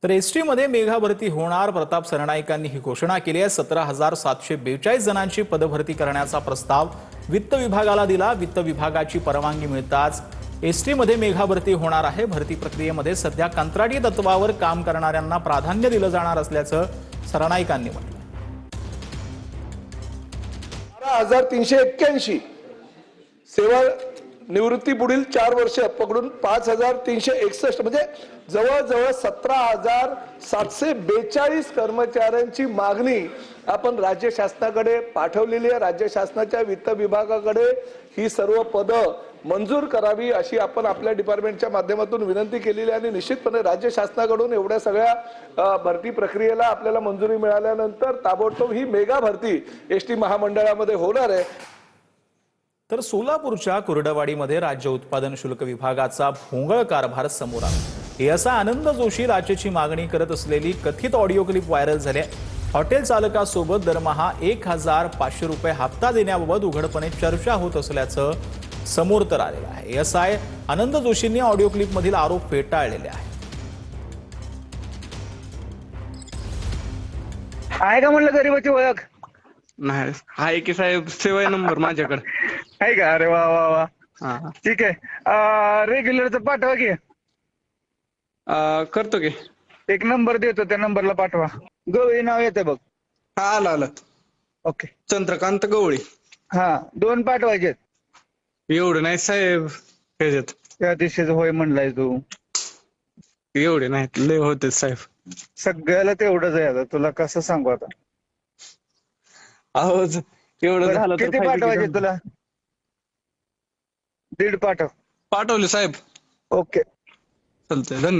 तर एसटी मध्ये मेगा भरती होणार. प्रताप सरनाईकांनी ही घोषणा केली आहे. 17,742 जणांची पदभरती करण्याचा प्रस्ताव वित्त विभागाला दिला. वित्त विभागाची परवानगी मिळताच एसटी मध्ये मेगा भरती होणार आहे. भरती प्रक्रियेमध्ये सध्या कंत्राटी तत्वावर काम करणाऱ्यांना प्राधान्य दिलं जाणार असल्याचं सरनाईकांनी म्हटलं. 12,381 सेवा निवृत्ती पुढील 4 वर्ष पकडून 5,361 म्हणजे जवळजवळ 17,742 कर्मचाऱ्यांची मागणी आपण राज्य शासनाकडे पाठवलेली आहे. राज्य शासनाच्या वित्त विभागाकडे ही सर्व पदं मंजूर करावी अशी आपण आपल्या डिपार्टमेंटच्या माध्यमातून विनंती केलेली आहे. आणि निश्चितपणे राज्य शासनाकडून एवढ्या सगळ्या भरती प्रक्रियेला आपल्याला मंजुरी मिळाल्यानंतर ताबडतोब ही मेगा भरती एसटी महामंडळामध्ये होणार आहे. तर सोलापूरच्या कुर्डवाडीमध्ये राज्य उत्पादन शुल्क विभागाचा भोंगळ कारभार समोर आला. एएसआय आनंद जोशी राज्याची मागणी करत असलेली कथित ऑडिओ क्लिप व्हायरल झाली. हॉटेल चालकासोबत दरमहा 1,500 रुपये हप्ता देण्याबाबत उघडपणे चर्चा होत असल्याचं समोर तर आलेलं आहे. एएसआय आनंद जोशींनी ऑडिओ क्लिपमधील आरोप फेटाळलेले आहेत. आहे का म्हणलं गरीबाची ओळख? नाही आहे की साहेब, सेवा नंबर माझ्याकडे आहे का? अरे वा वा वा, हा. ठीक आहे. रेग्युलरचं पाठवा की. करतो की. एक नंबर देतो, त्या नंबरला पाठवा. गवळी नाव येते बघ. हा, आलं. ओके. चंद्रकांत गवळी. हा, 2 पाठवायचे. एवढे नाही साहेब ह्याच्यात. त्या दिवशीच होय म्हणलाय तू. एवढे नाहीत, लय होते साहेब. सगळ्याला तेवढंच आहे. आता तुला कसं सांगू आता. अहो एवढं झालं तर किती फायदा पाठवायचे किती? तुला? 1.5 पाठव. पाठवले साहेब. ओके. चालतंय, धन्यवाद.